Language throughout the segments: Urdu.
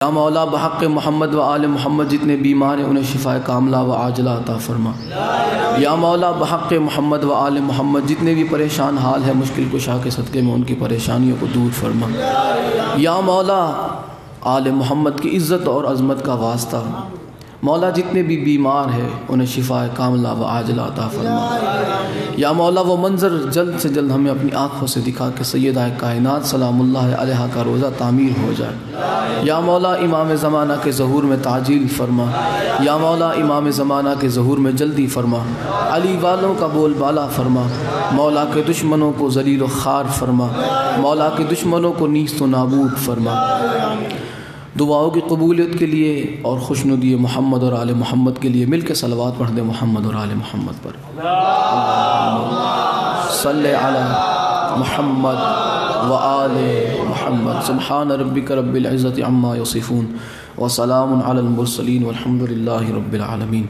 یا مولا بحق محمد و آل محمد جتنے بیمار ہیں انہیں شفاء کاملہ و عاجلہ عطا فرما۔ یا مولا بحق محمد و آل محمد جتنے بھی پریشان حال ہے مشکل کشا کے صدقے میں ان کی پریشانیوں کو دور فرما۔ یا مولا آل محمد کی عزت اور عظمت کا واسطہ مولا جتنے بھی بیمار ہیں انہیں شفاء کاملہ و عاجلہ عطا فرما۔ یا مولا وہ منظر جلد سے جلد ہمیں اپنی آنکھوں سے دکھا کہ سیدہ کائنات سلام اللہ علیہا کا روزہ تعمیر ہو جائے۔ یا مولا امام زمانہ کے ظہور میں تعجیل فرما۔ یا مولا امام زمانہ کے ظہور میں جلدی فرما۔ علی والوں کا بول بالا فرما۔ مولا کے دشمنوں کو ذلیل و خوار فرما۔ مولا کے دشمنوں کو نیست و نابود فرما۔ دعاؤں کی قبولیت کے لیے اور خوشنودی محمد اور آل محمد کے لیے مل کے صلوات پڑھ دیں محمد اور آل محمد پر۔ صلی علی محمد و آل محمد۔ سبحان ربک رب العزت عما یصفون وسلام علی المرسلین والحمد للہ رب العالمین۔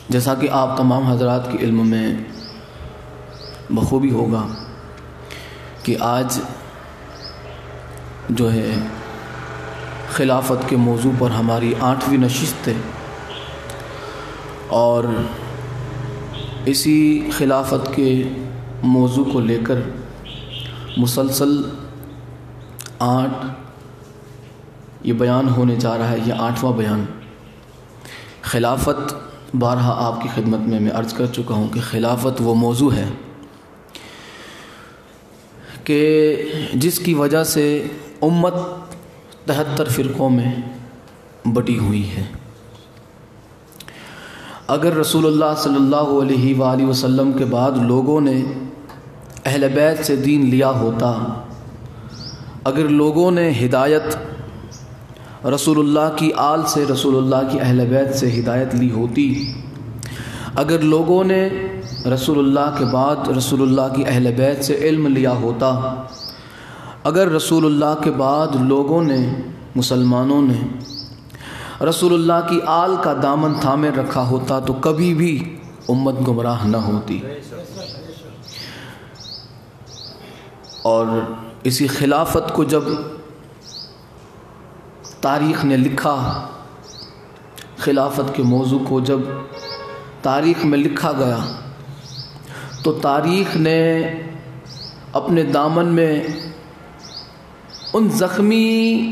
جیسا کہ آپ تمام حضرات کے علم میں بخوبی ہوگا کہ آج جو ہے خلافت کے موضوع پر ہماری 8ویں نشست ہے، اور اسی خلافت کے موضوع کو لے کر مسلسل 8 یہ بیان ہونے جا رہا ہے۔ یہ 8واں بیان خلافت۔ بارہا آپ کی خدمت میں عرض کر چکا ہوں کہ خلافت وہ موضوع ہے کہ جس کی وجہ سے امت 73 فرقوں میں بٹی ہوئی ہے۔ اگر رسول اللہ صلی اللہ علیہ وآلہ وسلم کے بعد لوگوں نے اہل بیت سے دین لیا ہوتا، اگر لوگوں نے ہدایت رسول اللہ کی آل سے، رسول اللہ کی اہل بیت سے ہدایت لی ہوتی، اگر لوگوں نے رسول اللہ کے بعد رسول اللہ کی اہل بیت سے علم لیا ہوتا، اگر رسول اللہ کے بعد لوگوں نے، مسلمانوں نے رسول اللہ کی آل کا دامن تھامے رکھا ہوتا تو کبھی بھی امت گمراہ نہ ہوتی۔ اور اسی خلافت کو جب تاریخ نے لکھا، خلافت کے موضوع کو جب تاریخ میں لکھا گیا تو تاریخ نے اپنے دامن میں ان زخمی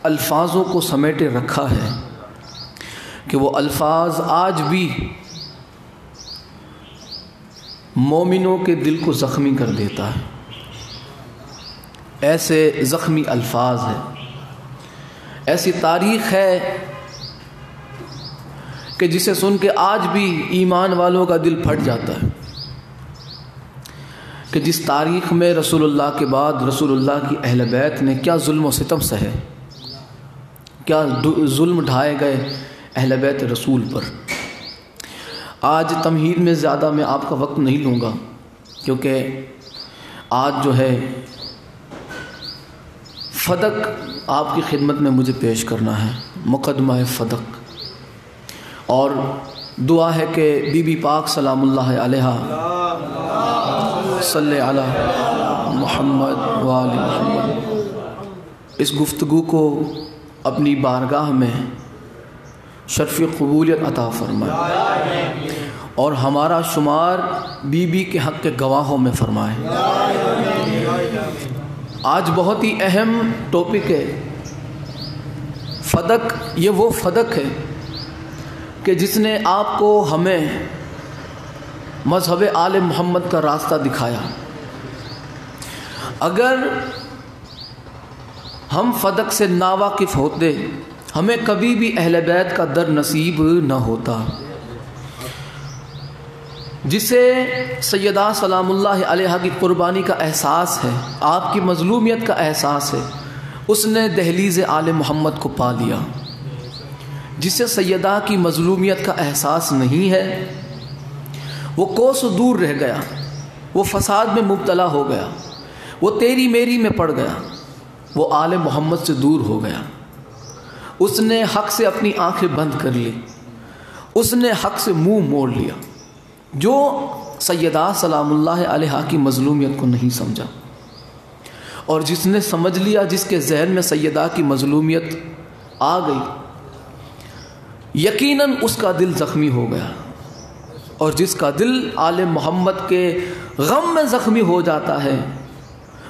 الفاظوں کو سمیٹے رکھا ہے کہ وہ الفاظ آج بھی مومنوں کے دل کو زخمی کر دیتا ہے۔ ایسے زخمی الفاظ ہیں، ایسی تاریخ ہے کہ جسے سن کے آج بھی ایمان والوں کا دل پھٹ جاتا ہے کہ جس تاریخ میں رسول اللہ کے بعد رسول اللہ کی اہل بیت نے کیا ظلم و ستم سہے، کیا ظلم ڈھائے گئے اہل بیت رسول پر۔ آج تمہید میں زیادہ میں آپ کا وقت نہیں لوں گا، کیونکہ آج جو ہے فدق آپ کی خدمت میں مجھے پیش کرنا ہے، مقدمہ فدق، اور دعا ہے کہ بی بی پاک سلام اللہ علیہا صلی علی محمد و آل محمد اس گفتگو کو اپنی بارگاہ میں شرف قبولیت عطا فرمائے اور ہمارا شمار بی بی کے حق کے گواہوں میں فرمائے۔ آج بہت ہی اہم ٹاپک ہے فدق۔ یہ وہ فدق ہے کہ جس نے آپ کو، ہمیں مذہب آل محمد کا راستہ دکھایا۔ اگر ہم فدق سے ناواقف ہوتے ہمیں کبھی بھی اہل بیت کا در نصیب نہ ہوتا۔ جسے سیدہ سلام اللہ علیہا کی قربانی کا احساس ہے، آپ کی مظلومیت کا احساس ہے، اس نے دہلیز آل محمد کو پا لیا۔ جسے سیدہ کی مظلومیت کا احساس نہیں ہے وہ کوس دور رہ گیا، وہ فساد میں مبتلا ہو گیا، وہ تیری میری میں پڑ گیا، وہ آل محمد سے دور ہو گیا۔ اس نے حق سے اپنی آنکھیں بند کر لی، اس نے حق سے منہ موڑ لیا، جو سیدہ سلام اللہ علیہا کی مظلومیت کو نہیں سمجھا اور جس نے سمجھ لیا، جس کے ذہن میں سیدہ کی مظلومیت آ گئی، یقیناً اس کا دل زخمی ہو گیا، اور جس کا دل آل محمد کے غم میں زخمی ہو جاتا ہے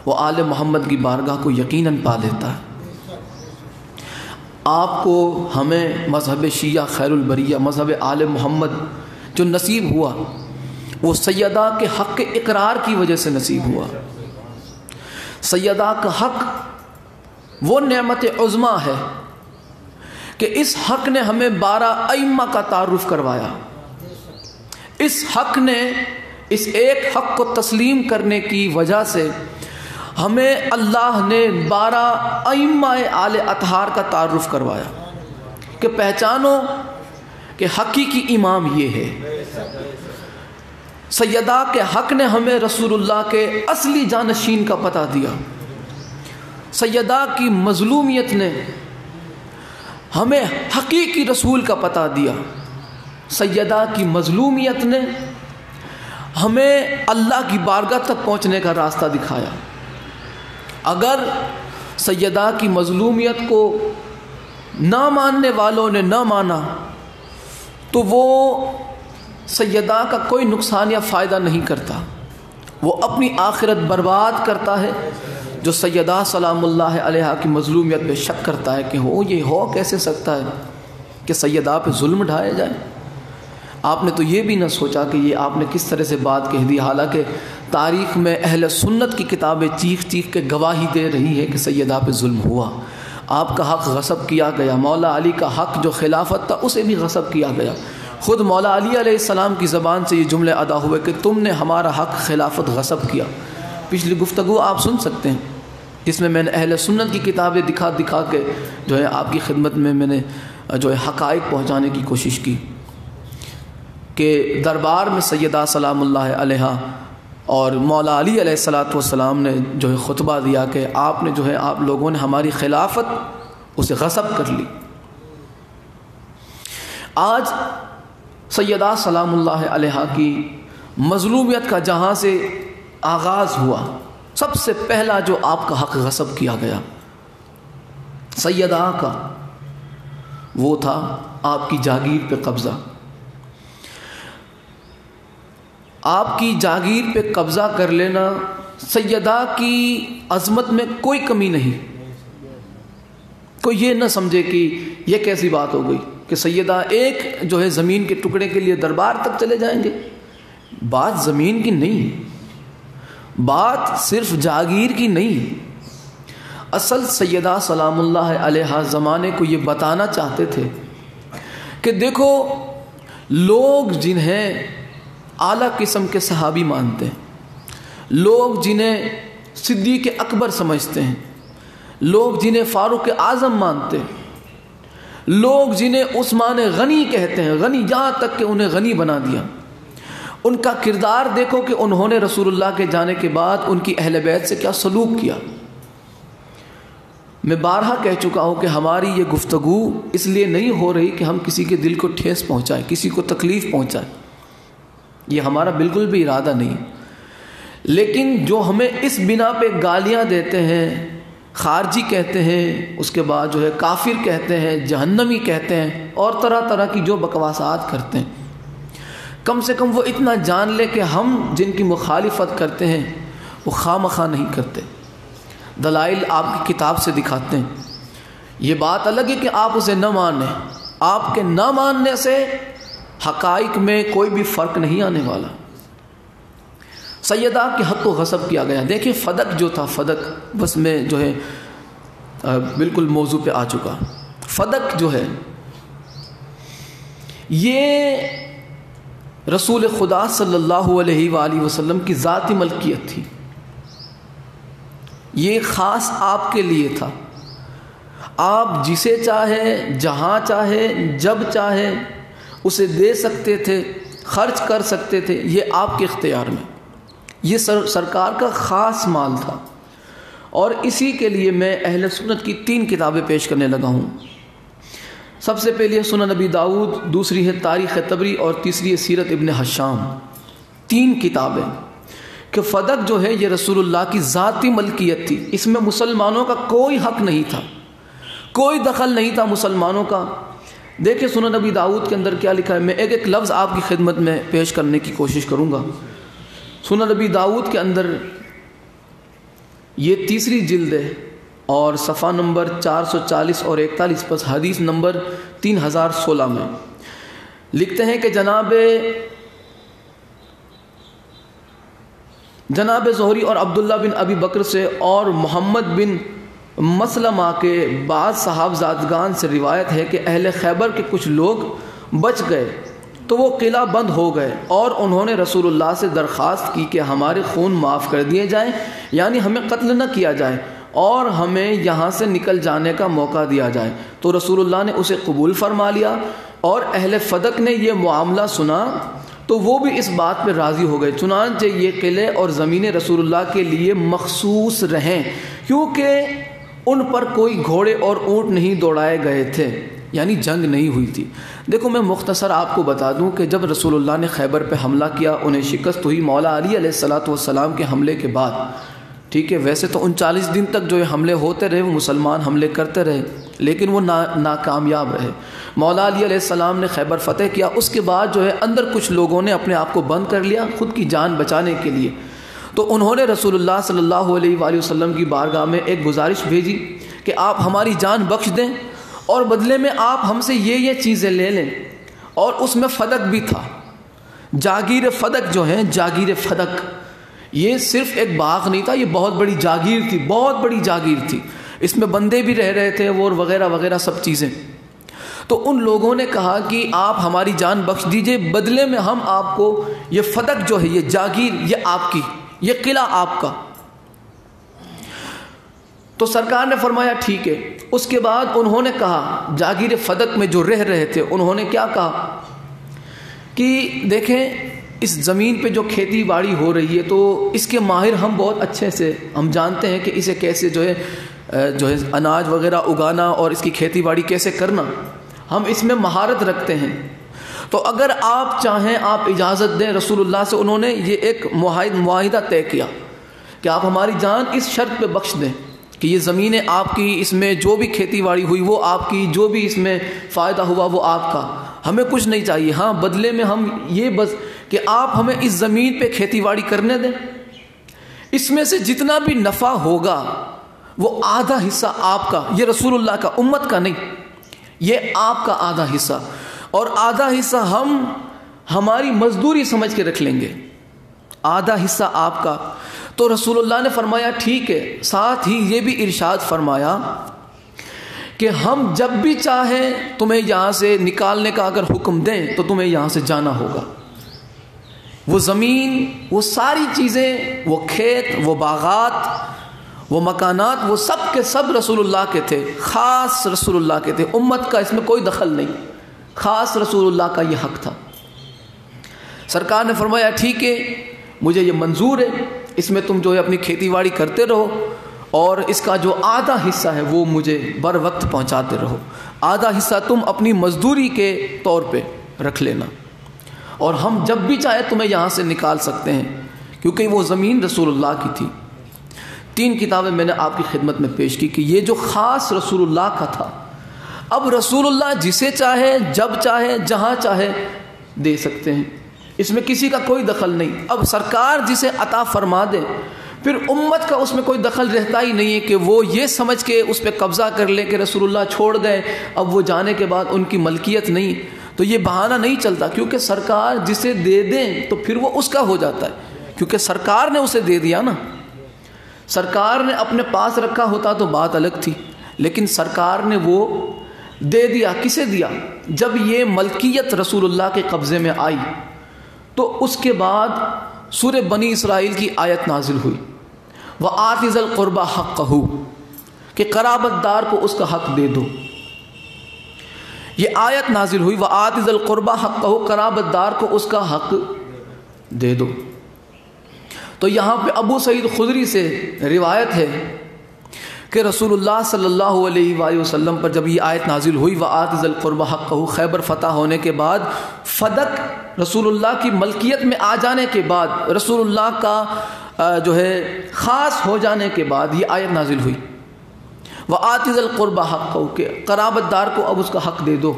وہ آل محمد کی بارگاہ کو یقیناً پا لیتا ہے۔ آپ کو، ہمیں مذہب شیعہ خیر البریہ، مذہب آل محمد جو نصیب ہوا وہ سیدہ کے حق کے اقرار کی وجہ سے نصیب ہوا۔ سیدہ کا حق وہ نعمت عظمیٰ ہے کہ اس حق نے ہمیں 12 ائمہ کا تعارف کروایا۔ اس حق نے، اس ایک حق کو تسلیم کرنے کی وجہ سے ہمیں اللہ نے 12 ائمہ آل اطہار کا تعارف کروایا کہ پہچانو کہ حقیقی امام یہ ہے۔ سیدہ کے حق نے ہمیں رسول اللہ کے اصلی جانشین کا پتہ دیا۔ سیدہ کی مظلومیت نے ہمیں حقیقی رسول کا پتہ دیا۔ سیدہ کی مظلومیت نے ہمیں اللہ کی بارگاہ تک پہنچنے کا راستہ دکھایا۔ اگر سیدہ کی مظلومیت کو نہ ماننے والوں نے نہ مانا تو وہ سیدہ کا کوئی نقصان یا فائدہ نہیں کرتا، وہ اپنی آخرت برباد کرتا ہے۔ جو سیدہ سلام اللہ علیہا کی مظلومیت پہ شک کرتا ہے کہ یہ ہو کیسے سکتا ہے کہ سیدہ پہ ظلم ڈھائے جائے، آپ نے تو یہ بھی نہ سوچا کہ یہ آپ نے کس طرح سے بات کہہ دی، حالانکہ تاریخ میں اہل سنت کی کتابیں چیخ چیخ کے گواہی دے رہی ہے کہ سیدہ پہ ظلم ہوا، آپ کا حق غصب کیا گیا، مولا علی کا حق جو خلافت تھا اسے بھی غصب کیا گیا۔ خود مولا علی علیہ السلام کی زبان سے یہ جملے ادا ہوئے کہ تم نے ہمارا حق خلافت غصب کیا۔ پچھلی گفتگو آپ سن سکتے ہیں جس میں نے اہل سنت کی کتابیں دکھا دکھا کے جو ہے آپ کی خدمت میں نے جو ہے حقائق پہنچانے کی کوشش کی کہ دربار میں سیدہ سلام اللہ علیہا اور مولا علی علیہ السلام نے جو ہے خطبہ دیا کہ آپ نے جو ہے آپ لوگوں نے ہماری خلافت اسے غصب کر لی۔ آج سیدہ سلام اللہ علیہا کی مظلومیت کا جہاں سے آغاز ہوا، سب سے پہلا جو آپ کا حق غصب کیا گیا سیدہ کا وہ تھا آپ کی جاگیر پہ قبضہ۔ آپ کی جاگیر پہ قبضہ کر لینا، سیدہ کی عظمت میں کوئی کمی نہیں۔ کوئی یہ نہ سمجھے کہ یہ کیسی بات ہو گئی کہ سیدہ ایک جو ہے زمین کے ٹکڑے کے لیے دربار تک چلے جائیں گے۔ بات زمین کی نہیں، بات صرف جاگیر کی نہیں۔ اصل سیدہ سلام اللہ علیہا زمانے کو یہ بتانا چاہتے تھے کہ دیکھو، لوگ جنہیں اعلیٰ قسم کے صحابی مانتے ہیں، لوگ جنہیں صدیق اکبر سمجھتے ہیں، لوگ جنہیں فاروق اعظم مانتے ہیں، لوگ جنہیں عثمان غنی کہتے ہیں، غنی یہاں تک کہ انہیں غنی بنا دیا، ان کا کردار دیکھو کہ انہوں نے رسول اللہ کے جانے کے بعد ان کی اہل بیت سے کیا سلوک کیا۔ میں بارہا کہہ چکا ہوں کہ ہماری یہ گفتگو اس لیے نہیں ہو رہی کہ ہم کسی کے دل کو ٹھیس پہنچائیں، کسی کو تکلیف پہنچائیں، یہ ہمارا بالکل بھی ارادہ نہیں، لیکن جو ہمیں اس بنا پہ گالیاں دیتے ہیں، خارجی کہتے ہیں، اس کے بعد جو ہے کافر کہتے ہیں، جہنمی کہتے ہیں، اور طرح طرح کی جو بکواسات کرتے ہیں، کم سے کم وہ اتنا جان لے کہ ہم جن کی مخالفت کرتے ہیں وہ خواہ مخواہ نہیں کرتے، دلائل آپ کی کتاب سے دکھاتے ہیں۔ یہ بات الگ ہے کہ آپ اسے نہ مانیں، آپ کے نہ ماننے سے حقائق میں کوئی بھی فرق نہیں آنے والا۔ سیدہ کے حق کو غصب کیا گیا۔ دیکھیں فدق جو تھا، فدق بس میں جو ہے بالکل موضوع پہ آ چکا۔ فدق جو ہے یہ رسول خدا صلی اللہ علیہ وآلہ وسلم کی ذاتی ملکیت تھی، یہ خاص آپ کے لیے تھا۔ آپ جسے چاہے، جہاں چاہے، جب چاہے اسے دے سکتے تھے، خرچ کر سکتے تھے، یہ آپ کے اختیار میں، یہ سرکار کا خاص مال تھا۔ اور اسی کے لیے میں اہل سنت کی 3 کتابیں پیش کرنے لگا ہوں۔ سب سے پہلی ہے سنن نبی داؤد، دوسری ہے تاریخ طبری، اور تیسری ہے سیرت ابن حشام۔ 3 کتابیں کہ فدق جو ہے یہ رسول اللہ کی ذاتی ملکیت تھی، اس میں مسلمانوں کا کوئی حق نہیں تھا، کوئی دخل نہیں تھا مسلمانوں کا۔ دیکھیں سنن نبی داؤد کے اندر کیا لکھا ہے، میں ایک ایک لفظ آپ کی خدمت میں پیش کرنے کی کوشش کروں گا۔ سنن نبی داؤد کے اندر یہ 3 جلد ہے اور صفحہ نمبر 440 اور 41 پر حدیث نمبر 3016 میں لکھتے ہیں کہ جناب زہری اور عبداللہ بن ابی بکر سے اور محمد بن مسلمہ کے بعض صحابزادگان سے روایت ہے کہ اہل خیبر کے کچھ لوگ بچ گئے تو وہ قلعہ بند ہو گئے اور انہوں نے رسول اللہ سے درخواست کی کہ ہمارے خون معاف کر دیے جائیں، یعنی ہمیں قتل نہ کیا جائے اور ہمیں یہاں سے نکل جانے کا موقع دیا جائے۔ تو رسول اللہ نے اسے قبول فرما لیا، اور اہل فدق نے یہ معاملہ سنا تو وہ بھی اس بات پہ راضی ہو گئے، چنانچہ یہ قلعے اور زمینیں رسول اللہ کے لیے مخصوص رہیں، کیونکہ ان پر کوئی گھوڑے اور اونٹ نہیں دوڑائے گئے تھے، یعنی جنگ نہیں ہوئی تھی۔ دیکھو میں مختصر آپ کو بتا دوں کہ جب رسول اللہ نے خیبر پہ حملہ کیا، انہیں شکست ہوئی مولا علی علیہ السلام کے حملے کے بعد، ٹھیک ہے، ویسے تو 39 دن تک جو یہ حملے ہوتے رہے، وہ مسلمان حملے کرتے رہے، لیکن وہ ناکامیاب رہے۔ مولا علی علیہ السلام نے خیبر فتح کیا، اس کے بعد جو ہے اندر کچھ لوگوں نے اپنے آپ کو بند کر لیا خود کی جان بچانے کے لیے، تو انہوں نے رسول اللہ صلی اللہ علیہ وآلہ وسلم کی بارگاہ میں ایک گزارش بھیجی کہ آپ ہماری جان بخش دیں اور بدلے میں آپ ہم سے یہ چیزیں لے لیں، اور اس میں فدق بھی تھا۔ جاگیر فدق جو ہیں، جاگیر فدق یہ صرف ایک باغ نہیں تھا، یہ بہت بڑی جاگیر تھی، بہت بڑی جاگیر تھی، اس میں بندے بھی رہ رہے تھے وہ وغیرہ وغیرہ سب چیزیں۔ تو ان لوگوں نے کہا کہ آپ ہماری جان بخش دیجئے، بدلے میں ہم آپ کو یہ فدق جو ہے، یہ جاگیر، یہ آپ کی، یہ قلعہ آپ کا۔ تو سرکار نے فرمایا ٹھیک ہے۔ اس کے بعد انہوں نے کہا، جاگیر فدق میں جو رہ رہے تھے انہوں نے کیا کہا کہ دیکھیں اس زمین پہ جو کھیتی باڑی ہو رہی ہے تو اس کے ماہر ہم بہت اچھے سے ہم جانتے ہیں کہ اسے کیسے جو ہے اناج وغیرہ اگانا اور اس کی کھیتی باڑی کیسے کرنا، ہم اس میں مہارت رکھتے ہیں، تو اگر آپ چاہیں آپ اجازت دیں۔ رسول اللہ سے انہوں نے یہ ایک معاہدہ طے کیا کہ آپ ہماری جان اس شرط پہ بخش دیں کہ یہ زمینیں آپ کی، اس میں جو بھی کھیتی باڑی ہوئی وہ آپ کی، جو بھی اس میں فائدہ ہوا وہ آپ کا، ہمیں کچھ نہیں چاہیے، ہاں بدلے میں ہم یہ بس کہ آپ ہمیں اس زمین پہ کھیتی باڑی کرنے دیں، اس میں سے جتنا بھی نفع ہوگا وہ آدھا حصہ آپ کا، یہ رسول اللہ کا، امت کا نہیں، یہ آپ کا آدھا حصہ، اور آدھا حصہ ہم ہماری مزدوری سمجھ کے رکھ لیں گے، آدھا حصہ آپ کا۔ تو رسول اللہ نے فرمایا ٹھیک ہے، ساتھ ہی یہ بھی ارشاد فرمایا کہ ہم جب بھی چاہیں تمہیں یہاں سے نکالنے کا اگر حکم دیں تو تمہیں یہاں سے جانا ہوگا۔ وہ زمین، وہ ساری چیزیں، وہ کھیت، وہ باغات، وہ مکانات، وہ سب کے سب رسول اللہ کے تھے، خاص رسول اللہ کے تھے، امت کا اس میں کوئی دخل نہیں، خاص رسول اللہ کا یہ حق تھا۔ سرکار نے فرمایا ٹھیک ہے، مجھے یہ منظور ہے، اس میں تم جو ہے اپنی کھیتی باڑی کرتے رہو، اور اس کا جو آدھا حصہ ہے وہ مجھے بر وقت پہنچاتے رہو، آدھا حصہ تم اپنی مزدوری کے طور پہ رکھ لینا، اور ہم جب بھی چاہے تمہیں یہاں سے نکال سکتے ہیں، کیونکہ وہ زمین رسول اللہ کی تھی۔ 3 کتابیں میں نے آپ کی خدمت میں پیش کی کہ یہ جو خاص رسول اللہ کا تھا، اب رسول اللہ جسے چاہے جب چاہے جہاں چاہے دے سکتے ہیں، اس میں کسی کا کوئی دخل نہیں۔ اب سرکار جسے عطا فرما دے، پھر امت کا اس میں کوئی دخل رہتا ہی نہیں ہے کہ وہ یہ سمجھ کے اس پہ قبضہ کر لے کہ رسول اللہ چھوڑ گئے، اب وہ جانے کے بعد ان کی ملکیت نہیں، تو یہ بہانہ نہیں چلتا، کیونکہ سرکار جسے دے دیں تو پھر وہ اس کا ہو جاتا ہے، کیونکہ سرکار نے اسے دے دیا نا۔ سرکار نے اپنے پاس رکھا ہوتا تو بات الگ تھی، لیکن سرکار نے وہ دے دیا۔ کسے دیا؟ جب یہ ملکیت رسول اللہ کے قبضے میں آئی تو اس کے بعد سورہ بنی اسرائیل کی آیت نازل ہوئی، وَآتِ ذِی الْقُرْبَى حَقَّهُ، کہ قرابت دار کو اس کا حق دے دو۔ یہ آیت نازل ہوئی، وَآتِ ذِی الْقُرْبَى حَقَّهُ، قرابت دار کو اس کا حق دے دو۔ تو یہاں پہ ابو سعید خدری سے روایت ہے کہ رسول اللہ صلی اللہ علیہ وآلہ وسلم پر جب یہ آیت نازل ہوئی، وَآتِ ذِی الْقُرْبَى حَقَّهُ، خیبر فتح ہونے کے بعد، فدق رسول اللہ کی ملکیت میں آ جانے کے بعد، رسول اللہ کا جو ہے خاص ہو جانے کے بعد یہ آیت نازل ہوئی، وَآتِ ذِی الْقُرْبَىٰ حَقَّهُ، کہ قرابت دار کو اب اس کا حق دے دو۔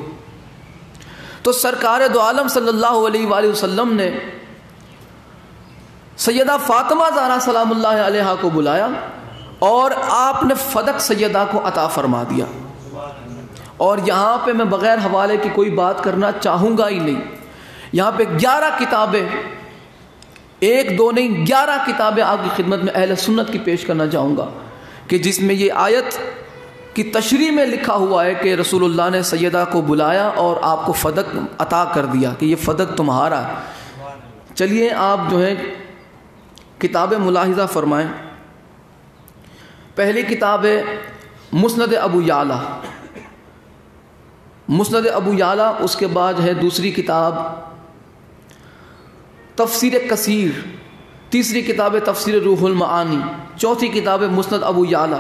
تو سرکار دو عالم صلی اللہ علیہ وآلہ وسلم نے سیدہ فاطمہ زہرا سلام اللہ علیہا کو بلایا اور آپ نے فدق سیدہ کو عطا فرما دیا۔ اور یہاں پہ میں بغیر حوالے کی کوئی بات کرنا چاہوں گا ہی نہیں۔ یہاں پہ 11 کتابیں، 1 2 نہیں 11 کتابیں آپ کی خدمت میں اہل سنت کی پیش کرنا چاہوں گا کہ جس میں یہ آیت کی تشریح میں لکھا ہوا ہے کہ رسول اللہ نے سیدہ کو بلایا اور آپ کو فدق عطا کر دیا کہ یہ فدق تمہارا ہے۔ چلیے آپ جو ہے کتابیں ملاحظہ فرمائیں۔ پہلی کتاب ہے مسند ابو یعلا، مسند ابو یعلا، اس کے بعد ہے دوسری کتاب تفسیر کثیر، تیسری کتاب تفسیر روح المعانی، چوتھی کتاب مسند ابو یعلا،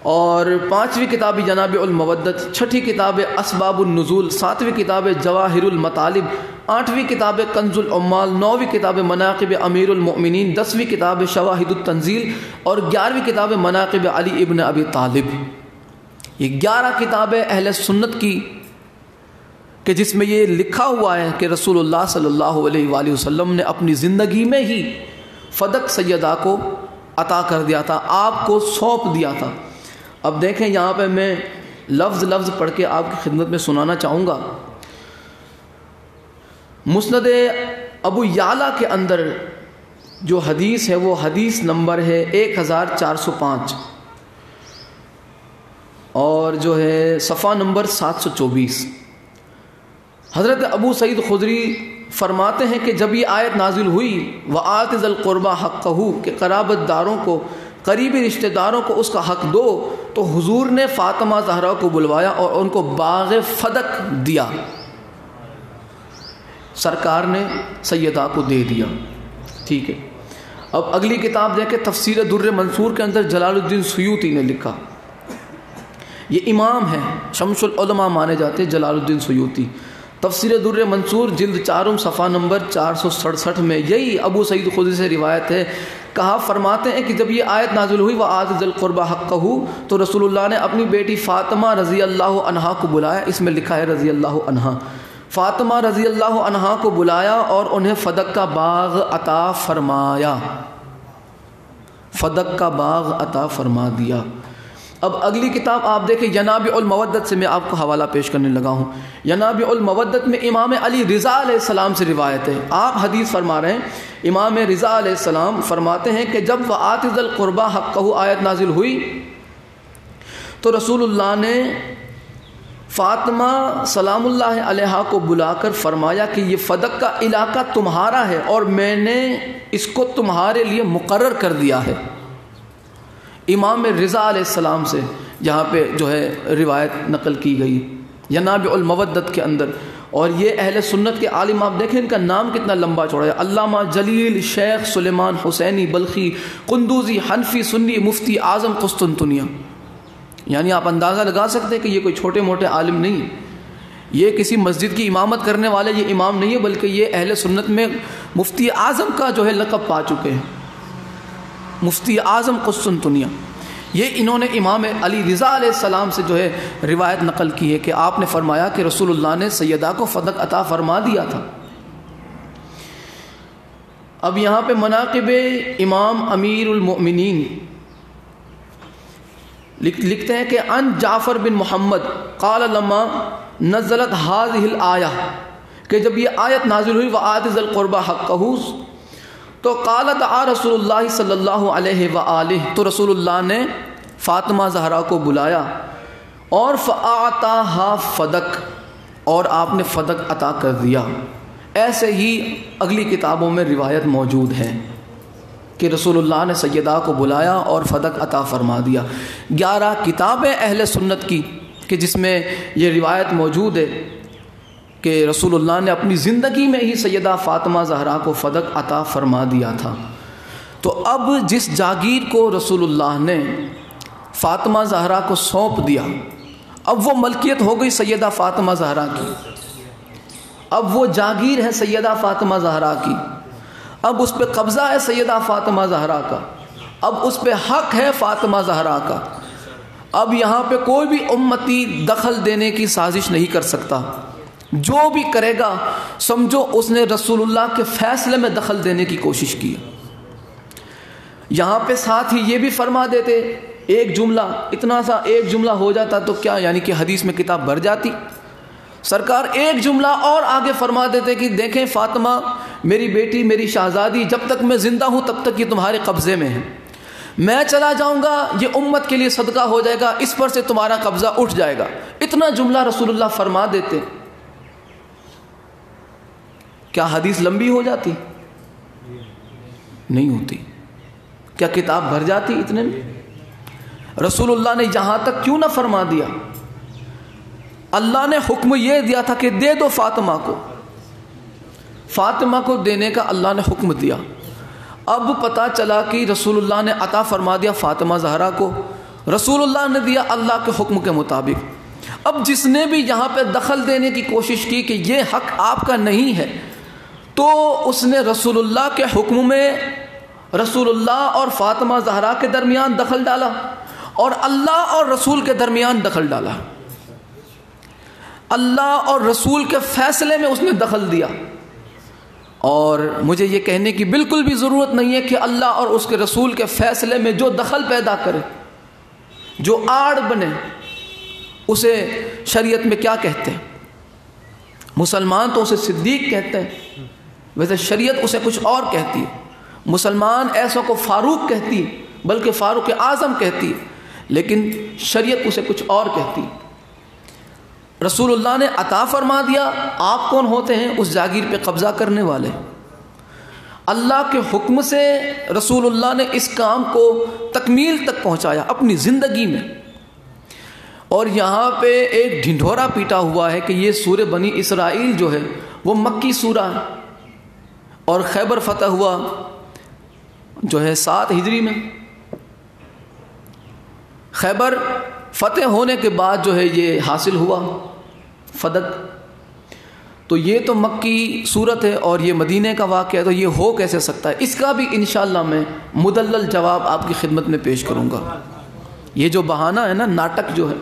اور 5ویں کتاب جناب المودت، 6ٹھی کتاب اسباب النزول، 7ویں کتاب جواہر المطالب، 8ویں کتاب کنز العمال، 9ویں کتاب مناقب امیر المؤمنین، 10ویں کتاب شواہد التنزیل، اور 11ویں کتاب مناقب علی ابن ابی طالب۔ یہ 11 کتابیں اہل سنت کی کہ جس میں یہ لکھا ہوا ہے کہ رسول اللہ صلی اللہ علیہ وآلہ وسلم نے اپنی زندگی میں ہی فدق سیدہ کو عطا کر دیا تھا، آپ کو سونپ دیا تھا۔ اب دیکھیں یہاں پہ میں لفظ لفظ پڑھ کے آپ کی خدمت میں سنانا چاہوں گا۔ مسند ابو یعلا کے اندر جو حدیث ہے وہ حدیث نمبر ہے 1405 اور جو ہے صفحہ نمبر 724۔ حضرت ابو سعید خدری فرماتے ہیں کہ جب یہ آیت نازل ہوئی وَآتِ ذِی الْقُرْبَىٰ حَقَّهُ کہ قرابت داروں کو، قریبی رشتہ داروں کو اس کا حق دو، تو حضور نے فاطمہ زہرا کو بلوایا اور ان کو باغ فدق دیا، سرکار نے سیدہ کو دے دیا۔ ٹھیک ہے، اب اگلی کتاب دیکھیں تفسیر در منصور کے اندر جلال الدین سیوطی نے لکھا، یہ امام ہیں، شمس العلماء مانے جاتے جلال الدین سیوطی۔ تفسیر در منصور جلد 4 صفحہ نمبر 467 میں یہی ابو سعید خدری سے روایت ہے، کہا فرماتے ہیں کہ جب یہ آیت نازل ہوئی وَآتِ ذِی الْقُرْبَىٰ حَقَّهُ تو رسول اللہ نے اپنی بیٹی فاطمہ رضی اللہ عنہا کو بلایا، اس میں لکھا ہے رضی اللہ عنہا، فاطمہ رضی اللہ عنہا کو بلایا اور انہیں فدق کا باغ عطا فرمایا، فدق کا باغ عطا فرما دیا۔ اب اگلی کتاب آپ دیکھیں ینابع المودت سے میں آپ کو حوالہ پیش کرنے لگا ہوں۔ ینابع المودت میں امام علی رضا علیہ السلام سے روایت ہے، آپ حدیث فرما رہے ہیں، امام رضا علیہ السلام فرماتے ہیں کہ جب وَآتِ ذِی الْقُرْبَىٰ حَقَّهُ آیت نازل ہوئی تو رسول اللہ نے فاطمہ سلام اللہ علیہا کو بلا کر فرمایا کہ یہ فدق کا علاقہ تمہارا ہے اور میں نے اس کو تمہارے لیے مقرر کر دیا ہے۔ امام رضا علیہ السلام سے یہاں پہ جو ہے روایت نقل کی گئی ینابع المودت کے اندر، اور یہ اہل سنت کے عالم آپ دیکھیں ان کا نام کتنا لمبا چوڑا ہے، علامہ جلیل شیخ سلیمان حسینی بلخی قندوزی حنفی سنی مفتی اعظم قسطنطنیہ، یعنی آپ اندازہ لگا سکتے ہیں کہ یہ کوئی چھوٹے موٹے عالم نہیں، یہ کسی مسجد کی امامت کرنے والے یہ امام نہیں ہے، بلکہ یہ اہل سنت میں مفتی اعظم کا جو ہے لقب پا چکے ہیں، مفتی اعظم قسطنطنیہ۔ یہ انہوں نے امام علی رضا علیہ السلام سے جو ہے روایت نقل کی ہے کہ آپ نے فرمایا کہ رسول اللہ نے سیدہ کو فدق عطا فرما دیا تھا۔ اب یہاں پہ مناقب امام امیر المؤمنین لکھتے ہیں کہ ان جعفر بن محمد قال لما نزلت هذه الآیہ کہ جب یہ آیت نازل ہوئی وآتِ ذِی الْقُرْبَىٰ حَقَّهُ تو قال دعا رسول اللہ صلی اللہ علیہ وآلہ تو رسول اللہ نے فاطمہ زہرا کو بلایا اور فَأَعْطَاهَا فدق اور آپ نے فدق عطا کر دیا۔ ایسے ہی اگلی کتابوں میں روایت موجود ہے کہ رسول اللہ نے سیدہ کو بلایا اور فدق عطا فرما دیا۔ 11 کتابیں اہل سنت کی کہ جس میں یہ روایت موجود ہے کہ رسول اللہ نے اپنی زندگی میں ہی سیدہ فاطمہ زہرا کو فدق عطا فرما دیا تھا۔ تو اب جس جاگیر کو رسول اللہ نے فاطمہ زہرا کو سونپ دیا، اب وہ ملکیت ہو گئی سیدہ فاطمہ زہرا کی، اب وہ جاگیر ہے سیدہ فاطمہ زہرا کی۔ اب اس پہ قبضہ ہے سیدہ فاطمہ زہرا کا، اب اس پہ حق ہے فاطمہ زہرا کا. اب یہاں پہ کوئی بھی امتی دخل دینے کی سازش نہیں کر سکتا. جو بھی کرے گا سمجھو اس نے رسول اللہ کے فیصلے میں دخل دینے کی کوشش کی. یہاں پہ ساتھ ہی یہ بھی فرما دیتے، ایک جملہ، اتنا سا ایک جملہ ہو جاتا تو کیا یعنی کہ حدیث میں کتاب بھر جاتی. سرکار ایک جملہ اور آگے فرما دیتے کہ دیکھیں فاطمہ میری بیٹی، میری شہزادی، جب تک میں زندہ ہوں تب تک یہ تمہارے قبضے میں ہے، میں چلا جاؤں گا یہ امت کے لیے صدقہ ہو جائے گا، اس پر سے تمہارا قبضہ اٹھ جائے گا. اتنا جملہ رسول اللہ فرما دیتے، کیا حدیث لمبی ہو جاتی؟ نہیں ہوتی. کیا کتاب بھر جاتی اتنے میں؟ رسول اللہ نے یہاں تک کیوں نہ فرما دیا؟ اللہ نے حکم یہ دیا تھا کہ دے دو فاطمہ کو، فاطمہ کو دینے کا اللہ نے حکم دیا. اب پتہ چلا کہ رسول اللہ نے عطا فرما دیا فاطمہ زہرا کو، رسول اللہ نے دیا اللہ کے حکم کے مطابق. اب جس نے بھی یہاں پہ دخل دینے کی کوشش کی کہ یہ حق آپ کا نہیں ہے، تو اس نے رسول اللہ کے حکم میں رسول اللہ اور فاطمہ زہرا کے درمیان دخل ڈالا اور اللہ اور رسول کے درمیان دخل ڈالا. اللہ اور رسول کے فیصلے میں اس نے دخل دیا. اور مجھے یہ کہنے کی بالکل بھی ضرورت نہیں ہے کہ اللہ اور اس کے رسول کے فیصلے میں جو دخل پیدا کرے، جو آڑ بنے، اسے شریعت میں کیا کہتے ہیں؟ مسلمان تو اسے صدیق کہتے ہیں، ویسے شریعت اسے کچھ اور کہتی ہے. مسلمان ایسا کو فاروق کہتی ہے، بلکہ فاروق اعظم کہتی ہے، لیکن شریعت اسے کچھ اور کہتی ہے. رسول اللہ نے عطا فرما دیا. آپ کون ہوتے ہیں؟ اس جاگیر پہ قبضہ کرنے والے. اللہ کے حکم سے رسول اللہ نے اس کام کو تکمیل تک پہنچایا اپنی زندگی میں. اور یہاں پہ ایک ڈھنڈورا پیٹا ہوا ہے کہ یہ سورہ بنی اسرائیل جو ہے وہ مکی سورہ ہے، اور خیبر فتح ہوا جو ہے 7 ہجری میں. خیبر فتح ہونے کے بعد جو ہے یہ حاصل ہوا فتح. تو یہ تو مکی صورت ہے اور یہ مدینے کا واقعہ ہے، تو یہ ہو کیسے سکتا ہے؟ اس کا بھی انشاءاللہ میں مدلل جواب آپ کی خدمت میں پیش کروں گا. یہ جو بہانہ ہے نا، ناٹک جو ہے،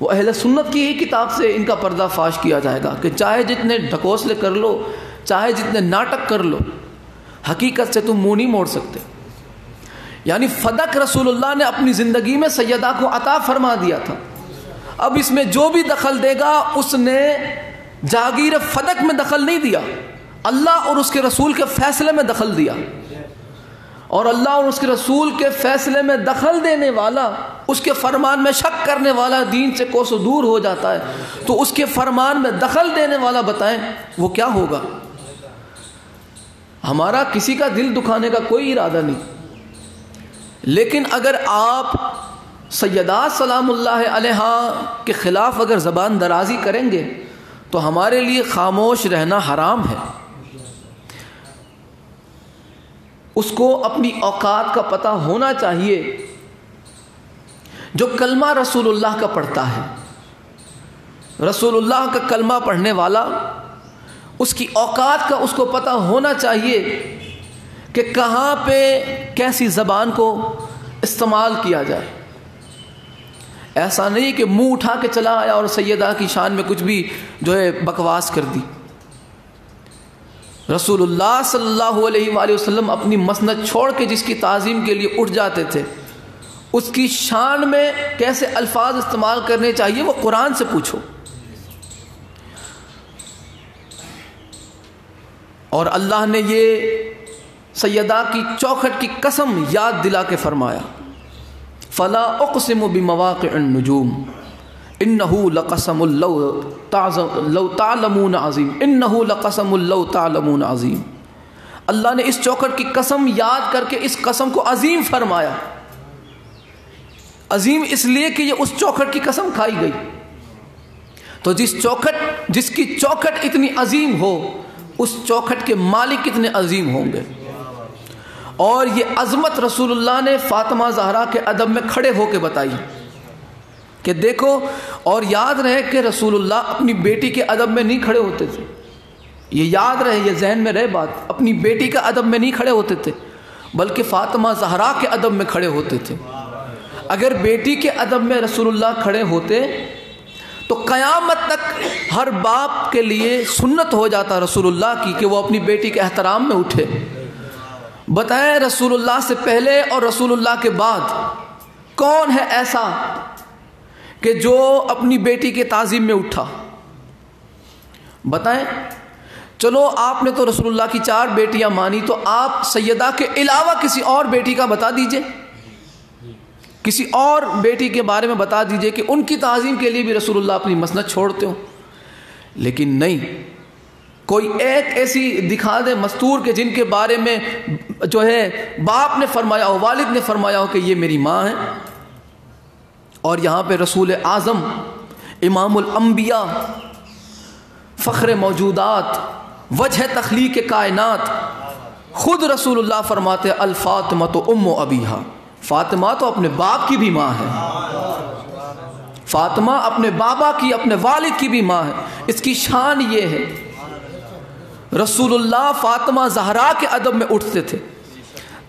وہ اہل سنت کی ہی کتاب سے ان کا پردہ فاش کیا جائے گا کہ چاہے جتنے ڈھکوسلے کر لو، چاہے جتنے ناٹک کر لو، حقیقت سے تم منہ نہیں موڑ سکتے. یعنی فدق رسول اللہ نے اپنی زندگی میں سیدہ کو عطا فرما دیا تھا. اب اس میں جو بھی دخل دے گا اس نے جاگیر فدق میں دخل نہیں دیا، اللہ اور اس کے رسول کے فیصلے میں دخل دیا. اور اللہ اور اس کے رسول کے فیصلے میں دخل دینے والا، اس کے فرمان میں شک کرنے والا دین سے کوسوں دور ہو جاتا ہے. تو اس کے فرمان میں دخل دینے والا بتائیں وہ کیا ہوگا؟ ہمارا کسی کا دل دکھانے کا کوئی ارادہ نہیں، لیکن اگر آپ سیدات سلام اللہ علیہا کے خلاف اگر زبان درازی کریں گے تو ہمارے لیے خاموش رہنا حرام ہے. اس کو اپنی اوقات کا پتہ ہونا چاہیے. جو کلمہ رسول اللہ کا پڑھتا ہے، رسول اللہ کا کلمہ پڑھنے والا، اس کی اوقات کا اس کو پتہ ہونا چاہیے کہ کہاں پہ کیسی زبان کو استعمال کیا جائے. ایسا نہیں کہ منہ اٹھا کے چلا آیا اور سیدہ کی شان میں کچھ بھی جو ہے بکواس کر دی. رسول اللہ صلی اللہ علیہ وآلہ وسلم اپنی مسند چھوڑ کے جس کی تعظیم کے لیے اٹھ جاتے تھے، اس کی شان میں کیسے الفاظ استعمال کرنے چاہیے وہ قرآن سے پوچھو. اور اللہ نے یہ سیدہ کی چوکھٹ کی قسم یاد دلا کے فرمایا، فلا اقسم بمواقع النجوم انه لقسم لو تعلمون عظیم، انه لقسم لو تعلمون عظیم. اللہ نے اس چوکھٹ کی قسم یاد کر کے اس قسم کو عظیم فرمایا. عظیم اس لیے کہ یہ اس چوکھٹ کی قسم کھائی گئی. تو جس کی چوکھٹ اتنی عظیم ہو، اس چوکھٹ کے مالک کتنے عظیم ہوں گے. اور یہ عظمت رسول اللہ نے فاطمہ زہرا کے ادب میں کھڑے ہو کے بتائی کہ دیکھو. اور یاد رہے کہ رسول اللہ اپنی بیٹی کے ادب میں نہیں کھڑے ہوتے تھے، یہ یاد رہے، یہ ذہن میں رہے بات، اپنی بیٹی کا ادب میں نہیں کھڑے ہوتے تھے بلکہ فاطمہ زہرا کے ادب میں کھڑے ہوتے تھے۔ اگر بیٹی کے ادب میں رسول اللہ کھڑے ہوتے تو قیامت تک ہر باپ کے لیے سنت ہو جاتا رسول اللہ کی کہ وہ اپنی بیٹی کے احترام میں اٹھے۔ بتائیں رسول اللہ سے پہلے اور رسول اللہ کے بعد کون ہے ایسا کہ جو اپنی بیٹی کے تعظیم میں اٹھا؟ بتائیں۔ چلو آپ نے تو رسول اللہ کی 4 بیٹیاں مانی، تو آپ سیدہ کے علاوہ کسی اور بیٹی کا بتا دیجئے، کسی اور بیٹی کے بارے میں بتا دیجئے کہ ان کی تعظیم کے لیے بھی رسول اللہ اپنی مسند چھوڑتے ہوں۔ لیکن نہیں، کوئی ایک ایسی دکھا دے مستور کہ جن کے بارے میں جو ہے باپ نے فرمایا ہو، والد نے فرمایا ہو کہ یہ میری ماں ہے۔ اور یہاں پہ رسول اعظم، امام الانبیاء، فخر موجودات، وجہ تخلیق کائنات، خود رسول اللہ فرماتے الفاطمہ تو ام ابیہا، فاطمہ تو اپنے باپ کی بھی ماں ہے، فاطمہ اپنے بابا کی، اپنے والد کی بھی ماں ہے۔ اس کی شان یہ ہے، رسول اللہ فاطمہ زہرا کے ادب میں اٹھتے تھے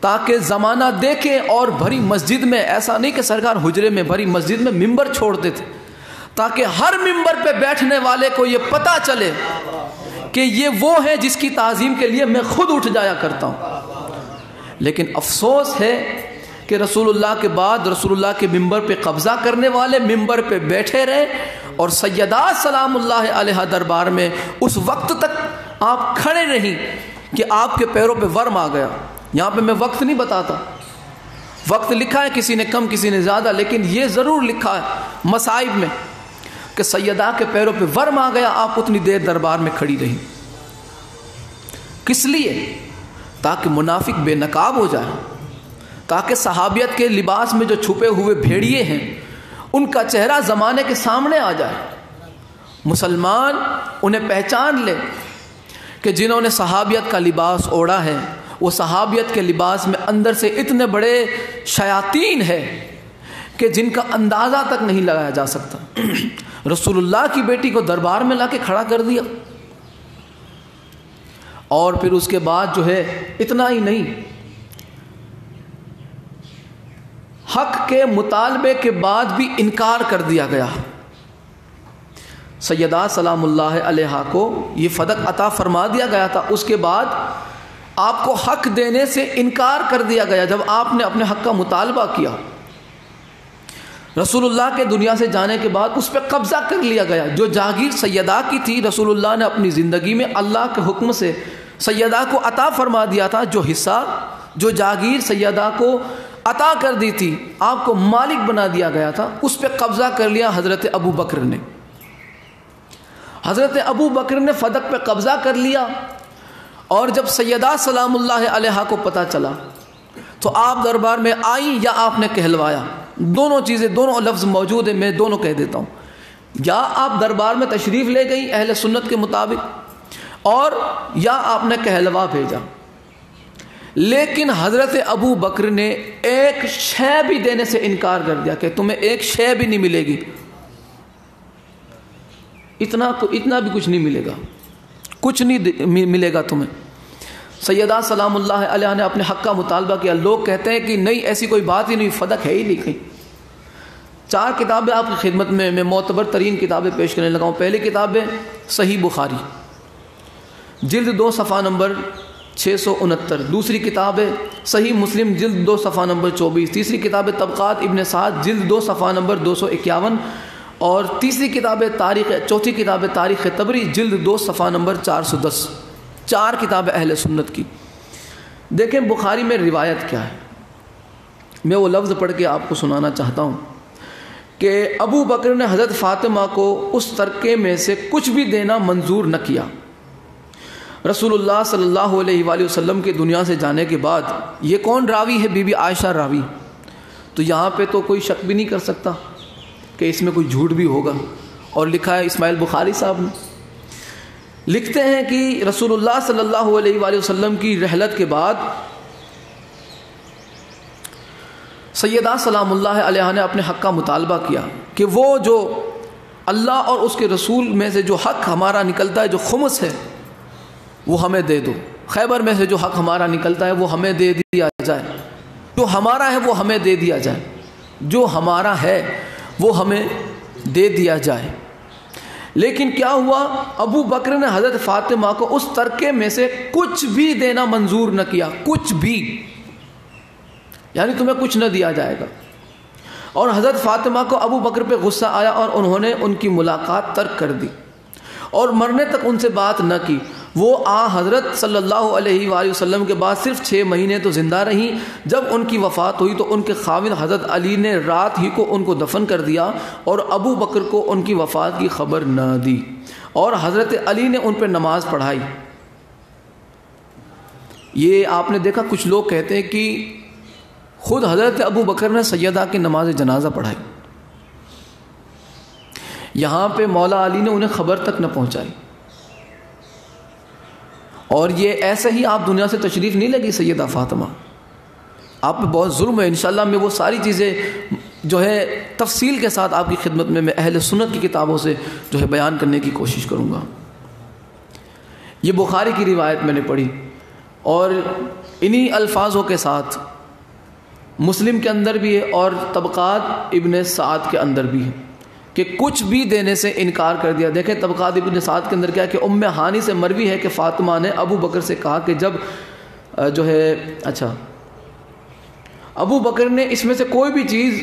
تاکہ زمانہ دیکھیں، اور بھری مسجد میں، ایسا نہیں کہ سرکار حجرے میں، بھری مسجد میں ممبر چھوڑتے تھے تاکہ ہر ممبر پہ بیٹھنے والے کو یہ پتہ چلے کہ یہ وہ ہے جس کی تعظیم کے لیے میں خود اٹھ جایا کرتا ہوں۔ لیکن افسوس ہے کہ رسول اللہ کے بعد رسول اللہ کے ممبر پہ قبضہ کرنے والے ممبر پہ بیٹھے رہے، اور سیدات سلام اللہ علیہ دربار میں اس وقت تک آپ کھڑے رہیں کہ آپ کے پیروں پہ ورم آ گیا۔ یہاں پہ میں وقت نہیں بتاتا، وقت لکھا ہے کسی نے کم کسی نے زیادہ، لیکن یہ ضرور لکھا ہے مصائب میں کہ سیدہ کے پیروں پہ ورم آ گیا، آپ اتنی دیر دربار میں کھڑی رہی۔ کس لیے؟ تاکہ منافق بے نقاب ہو جائے، تاکہ صحابیت کے لباس میں جو چھپے ہوئے بھیڑیے ہیں ان کا چہرہ زمانے کے سامنے آ جائے، مسلمان انہیں پہچان لے کہ جنہوں نے صحابیت کا لباس اوڑھا ہے وہ صحابیت کے لباس میں اندر سے اتنے بڑے شیاطین ہے کہ جن کا اندازہ تک نہیں لگایا جا سکتا۔ رسول اللہ کی بیٹی کو دربار میں لا کے کھڑا کر دیا، اور پھر اس کے بعد جو ہے اتنا ہی نہیں، حق کے مطالبے کے بعد بھی انکار کر دیا گیا۔ سیدات سلام اللہ علیہ کو یہ فدق عطا فرما دیا گیا تھا، اس کے بعد آپ کو حق دینے سے انکار کر دیا گیا جب آپ نے اپنے حق کا مطالبہ کیا۔ رسول اللہ کے دنیا سے جانے کے بعد اس پہ قبضہ کر لیا گیا۔ جو جاگیر سیدہ کی تھی رسول اللہ نے اپنی زندگی میں اللہ کے حکم سے سیدہ کو عطا فرما دیا تھا، جو حصہ، جو جاگیر سیدہ کو عطا کر دی تھی، آپ کو مالک بنا دیا گیا تھا، اس پہ قبضہ کر لیا حضرت ابو بکر نے۔ حضرت ابو بکر نے فدق پہ قبضہ کر لیا، اور جب سیدہ سلام اللہ علیہ کو پتہ چلا تو آپ دربار میں آئیں یا آپ نے کہلوایا، دونوں چیزیں، دونوں لفظ موجود ہیں، میں دونوں کہہ دیتا ہوں، یا آپ دربار میں تشریف لے گئی اہل سنت کے مطابق، اور یا آپ نے کہلوا بھیجا۔ لیکن حضرت ابو بکر نے ایک شے بھی دینے سے انکار کر دیا کہ تمہیں ایک شے بھی نہیں ملے گی، اتنا بھی کچھ نہیں ملے گا، کچھ نہیں ملے گا تمہیں۔ سیدہ سلام اللہ علیہ نے اپنے حق کا مطالبہ کیا۔ لوگ کہتے ہیں کہ نہیں، ایسی کوئی بات ہی نہیں، فدق ہے ہی نہیں کہیں۔ 4 کتابیں آپ کی خدمت میں معتبر ترین کتابیں پیش کرنے لگا ہوں۔ پہلی کتاب ہے صحیح بخاری، جلد 2 صفحہ نمبر 669۔ دوسری کتاب ہے صحیح مسلم، جلد 2 صفحہ نمبر 24۔ تیسری کتاب ہے طبقات ابن سعد، جلد 2 صفحہ نمبر 251۔ اور تیسری کتاب ہے چوتھی کتاب ہے تاریخ طبری، جلد 2 صفحہ نمبر 410۔ 4 کتابیں اہل سنت کی۔ دیکھیں بخاری میں روایت کیا ہے، میں وہ لفظ پڑھ کے آپ کو سنانا چاہتا ہوں کہ ابو بکر نے حضرت فاطمہ کو اس ترکے میں سے کچھ بھی دینا منظور نہ کیا۔ رسول اللہ صلی اللہ علیہ وآلہ وسلم کے دنیا سے جانے کے بعد، یہ کون راوی ہے؟ بی بی عائشہ راوی، تو یہاں پہ تو کوئی شک بھی نہیں کر سکتا کہ اس میں کوئی جھوٹ بھی ہوگا، اور لکھا ہے اسماعیل بخاری صاحب نے، لکھتے ہیں کہ رسول اللہ صلی اللہ علیہ وآلہ وسلم کی رحلت کے بعد سیدہ سلام اللہ علیہ نے اپنے حق کا مطالبہ کیا کہ وہ جو اللہ اور اس کے رسول میں سے جو حق ہمارا نکلتا ہے، جو خمس ہے، وہ ہمیں دے دو، خیبر میں سے جو حق ہمارا نکلتا ہے وہ ہمیں دے دیا جائے، جو ہمارا ہے وہ ہمیں دے دیا جائے، جو ہمارا ہے وہ ہمیں دے دیا جائے۔ لیکن کیا ہوا، ابو بکر نے حضرت فاطمہ کو اس ترکے میں سے کچھ بھی دینا منظور نہ کیا، کچھ بھی، یعنی تمہیں کچھ نہ دیا جائے گا۔ اور حضرت فاطمہ کو ابو بکر پہ غصہ آیا اور انہوں نے ان کی ملاقات ترک کر دی اور مرنے تک ان سے بات نہ کی۔ وہ حضرت صلی اللہ علیہ وآلہ وسلم کے بعد صرف 6 مہینے تو زندہ رہیں۔ جب ان کی وفات ہوئی تو ان کے خاوند حضرت علی نے رات ہی کو ان کو دفن کر دیا اور ابو بکر کو ان کی وفات کی خبر نہ دی، اور حضرت علی نے ان پہ نماز پڑھائی۔ یہ آپ نے دیکھا کچھ لوگ کہتے ہیں کہ خود حضرت ابو بکر نے سیدہ کی نماز جنازہ پڑھائی، یہاں پہ مولا علی نے انہیں خبر تک نہ پہنچائی۔ اور یہ ایسے ہی آپ دنیا سے تشریف نہیں لگی سیدہ فاطمہ، آپ پہ بہت ظلم ہے۔ انشاءاللہ میں وہ ساری چیزیں جو ہے تفصیل کے ساتھ آپ کی خدمت میں اہل سنت کی کتابوں سے جو ہے بیان کرنے کی کوشش کروں گا۔ یہ بخاری کی روایت میں نے پڑھی اور انہی الفاظوں کے ساتھ مسلم کے اندر بھی ہے اور طبقات ابن سعد کے اندر بھی ہے کہ کچھ بھی دینے سے انکار کر دیا۔ دیکھیں طبقات ابن سعد کے اندر کیا ہے کہ ام ہانی سے مروی ہے کہ فاطمہ نے ابو بکر سے کہا کہ جب جو ہے ابو بکر نے اس میں سے کوئی بھی چیز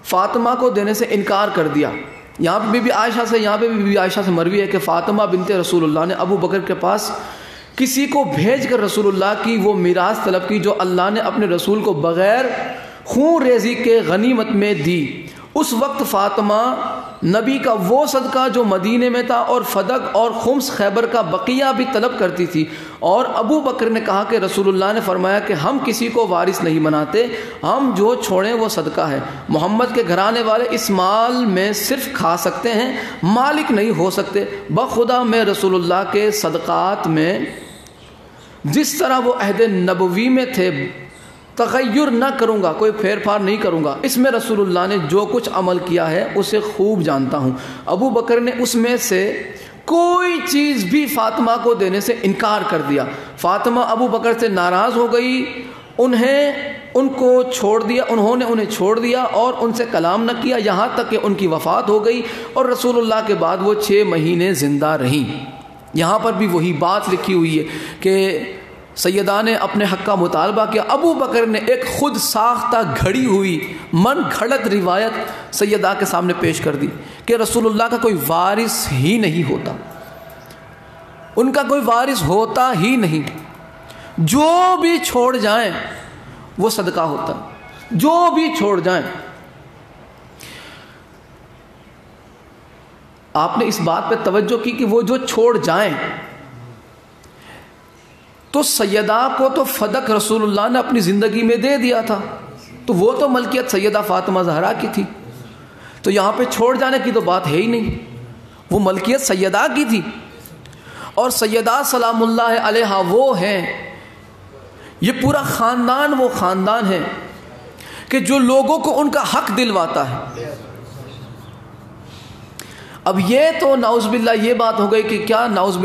فاطمہ کو دینے سے انکار کر دیا۔ یہاں پہ بی بی عائشہ سے بی بی عائشہ سے مروی ہے کہ فاطمہ بنت رسول اللہ نے ابو بکر کے پاس کسی کو بھیج کر رسول اللہ کی وہ میراث طلب کی جو اللہ نے اپنے رسول کو بغیر خون ریزی کے غنیمت میں دی۔ اس وقت فاطمہ نبی کا وہ صدقہ جو مدینے میں تھا اور فدق اور خمس خیبر کا بقیہ بھی طلب کرتی تھی، اور ابو بکر نے کہا کہ رسول اللہ نے فرمایا کہ ہم کسی کو وارث نہیں بناتے، ہم جو چھوڑیں وہ صدقہ ہے۔ محمد کے گھرانے والے اس مال میں صرف کھا سکتے ہیں، مالک نہیں ہو سکتے۔ بخدا میں رسول اللہ کے صدقات میں جس طرح وہ عہد نبوی میں تھے تغیر نہ کروں گا، کوئی پھیر پھار نہیں کروں گا۔ اس میں رسول اللہ نے جو کچھ عمل کیا ہے اسے خوب جانتا ہوں۔ ابو بکر نے اس میں سے کوئی چیز بھی فاطمہ کو دینے سے انکار کر دیا۔ فاطمہ ابو بکر سے ناراض ہو گئی، انہوں نے انہیں چھوڑ دیا اور ان سے کلام نہ کیا یہاں تک کہ ان کی وفات ہو گئی، اور رسول اللہ کے بعد وہ 6 مہینے زندہ رہیں۔ یہاں پر بھی وہی بات لکھی ہوئی ہے کہ سیدہ نے اپنے حق کا مطالبہ کیا۔ ابو بکر نے ایک خود ساختہ گھڑی ہوئی من گھڑت روایت سیدہ کے سامنے پیش کر دی کہ رسول اللہ کا کوئی وارث ہی نہیں ہوتا، ان کا کوئی وارث ہوتا ہی نہیں، جو بھی چھوڑ جائیں وہ صدقہ ہوتا، جو بھی چھوڑ جائیں۔ آپ نے اس بات پہ توجہ کی کہ وہ جو چھوڑ جائیں، تو سیدہ کو تو فدق رسول اللہ نے اپنی زندگی میں دے دیا تھا، تو وہ تو ملکیت سیدہ فاطمہ زہرا کی تھی، تو یہاں پہ چھوڑ جانے کی تو بات ہے ہی نہیں، وہ ملکیت سیدہ کی تھی۔ اور سیدہ سلام اللہ علیہا وہ ہیں، یہ پورا خاندان وہ خاندان ہے کہ جو لوگوں کو ان کا حق دلواتا ہے۔ اب یہ تو نعوذ باللہ یہ بات ہو گئی کہ کیا نعوذ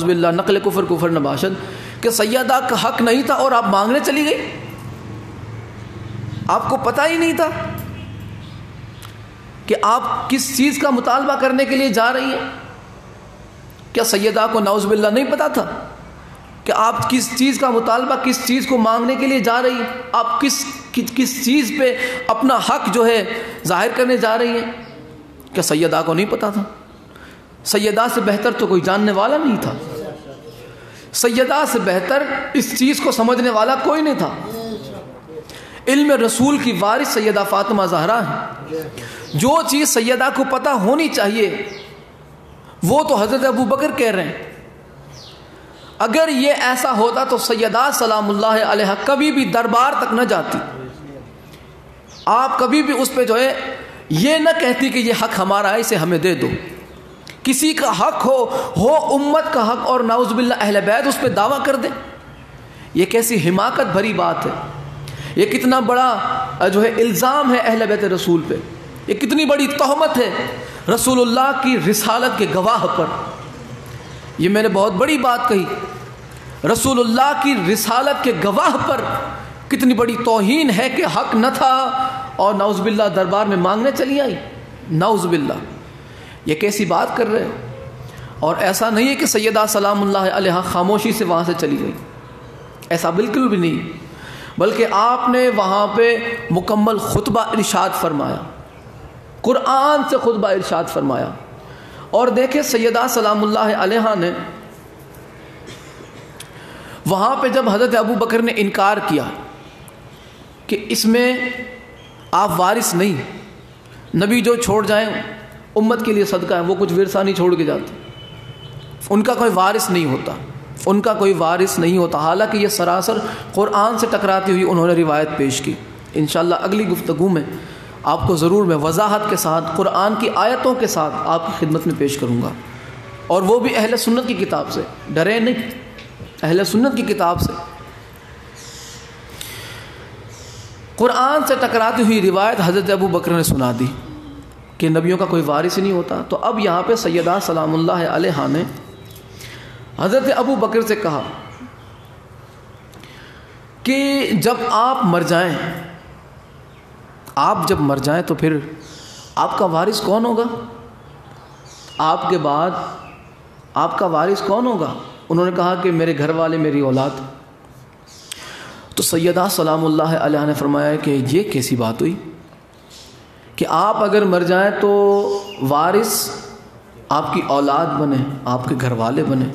باللہ نقل کفر نباشد کہ سیدہ کا حق نہیں تھا اور آپ مانگنے چلی گئی، آپ کو پتہ ہی نہیں تھا کہ آپ کس چیز کا مطالبہ کرنے کے لیے جا رہی ہیں۔ کیا سیدہ کو نعوذ باللہ نہیں پتا تھا کہ آپ کس چیز کا مطالبہ، کس چیز کو مانگنے کے لیے جا رہی ہیں، آپ کس چیز پہ اپنا حق جو ہے ظاہر کرنے جا رہی ہیں؟ کیا سیدہ کو نہیں پتا تھا؟ سیدہ سے بہتر تو کوئی جاننے والا نہیں تھا، سیدہ سے بہتر اس چیز کو سمجھنے والا کوئی نہیں تھا۔ علم رسول کی وارث سیدہ فاطمہ زہرا ہے، جو چیز سیدہ کو پتہ ہونی چاہیے وہ تو حضرت ابو بکر کہہ رہے ہیں۔ اگر یہ ایسا ہوتا تو سیدہ سلام اللہ علیہ کبھی بھی دربار تک نہ جاتی، آپ کبھی بھی اس پہ جو ہے یہ نہ کہتی کہ یہ حق ہمارا ہے اسے ہمیں دے دو۔ کسی کا حق ہو امت کا حق اور نعوذ باللہ اہل بیت اس پہ دعویٰ کر دیں، یہ کیسی حماقت بھری بات ہے، یہ کتنا بڑا جو ہے الزام ہے اہل بیت رسول پہ، یہ کتنی بڑی تہمت ہے رسول اللہ کی رسالت کے گواہ پر۔ یہ میں نے بہت بڑی بات کہی رسول اللہ کی رسالت کے گواہ پر کتنی بڑی توہین ہے کہ حق نہ تھا اور نعوذ باللہ دربار میں مانگنے چلی آئی. نعوذ باللہ، یہ کیسی بات کر رہے ہو؟ اور ایسا نہیں ہے کہ سیدہ سلام اللہ علیہا خاموشی سے وہاں سے چلی گئی، ایسا بالکل بھی نہیں، بلکہ آپ نے وہاں پہ مکمل خطبہ ارشاد فرمایا، قرآن سے خطبہ ارشاد فرمایا. اور دیکھیں سیدہ سلام اللہ علیہا نے وہاں پہ جب حضرت ابو بکر نے انکار کیا کہ اس میں آپ وارث نہیں، نبی جو چھوڑ جائیں امت کے لیے صدقہ ہے، وہ کچھ ورثہ نہیں چھوڑ کے جاتے، ان کا کوئی وارث نہیں ہوتا، ان کا کوئی وارث نہیں ہوتا. حالانکہ یہ سراسر قرآن سے ٹکراتی ہوئی انہوں نے روایت پیش کی. انشاءاللہ اگلی گفتگو میں آپ کو ضرور میں وضاحت کے ساتھ قرآن کی آیتوں کے ساتھ آپ کی خدمت میں پیش کروں گا، اور وہ بھی اہل سنت کی کتاب سے، ڈرے نہیں، اہل سنت کی کتاب سے. قرآن سے ٹکراتی ہوئی روایت حضرت ابو بکر نے سنا دی کہ نبیوں کا کوئی وارث نہیں ہوتا. تو اب یہاں پہ سیدہ سلام اللہ علیہا نے حضرت ابو بکر سے کہا کہ جب آپ مر جائیں، آپ جب مر جائیں تو پھر آپ کا وارث کون ہوگا؟ آپ کے بعد آپ کا وارث کون ہوگا؟ انہوں نے کہا کہ میرے گھر والے، میری اولاد. تو سیدہ سلام اللہ علیہا نے فرمایا کہ یہ کیسی بات ہوئی کہ آپ اگر مر جائیں تو وارث آپ کی اولاد بنے، آپ کے گھر والے بنے،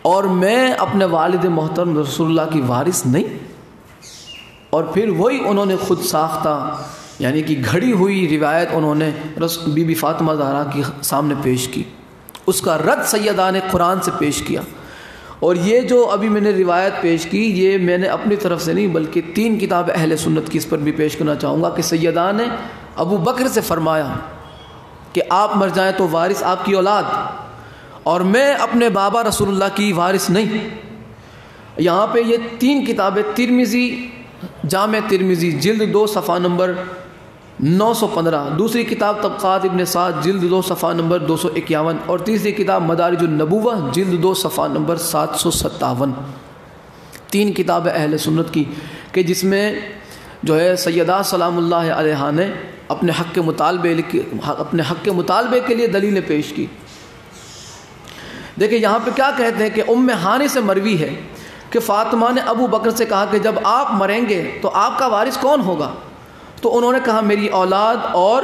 اور میں اپنے والد محترم رسول اللہ کی وارث نہیں. اور پھر وہی انہوں نے خود ساختہ یعنی کہ گھڑی ہوئی روایت انہوں نے بی بی فاطمہ زہرا کی سامنے پیش کی، اس کا رد سیدہ نے قرآن سے پیش کیا. اور یہ جو ابھی میں نے روایت پیش کی یہ میں نے اپنی طرف سے نہیں بلکہ 3 کتاب اہل سنت کی اس پر بھی پیش کرنا چاہوں گا کہ سیدہ نے ابو بکر سے فرمایا کہ آپ مر جائیں تو وارث آپ کی اولاد، اور میں اپنے بابا رسول اللہ کی وارث نہیں. یہاں پہ یہ 3 کتابیں، ترمذی، جامع ترمذی جلد 2 صفحہ نمبر 915، دوسری کتاب طبقات ابن سعد جلد 2 صفحہ نمبر 251، اور تیسری کتاب مدارج النبوہ جلد 2 صفحہ نمبر 757. 3 کتاب اہل سنت کی کہ جس میں جو ہے سیدہ سلام اللہ علیہا نے اپنے حق کے مطالبے کے لیے دلیلیں پیش کی. دیکھیں یہاں پہ کیا کہتے ہیں کہ ام ہانی سے مروی ہے کہ فاطمہ نے ابو بکر سے کہا کہ جب آپ مریں گے تو آپ کا وارث کون ہوگا؟ تو انہوں نے کہا میری اولاد اور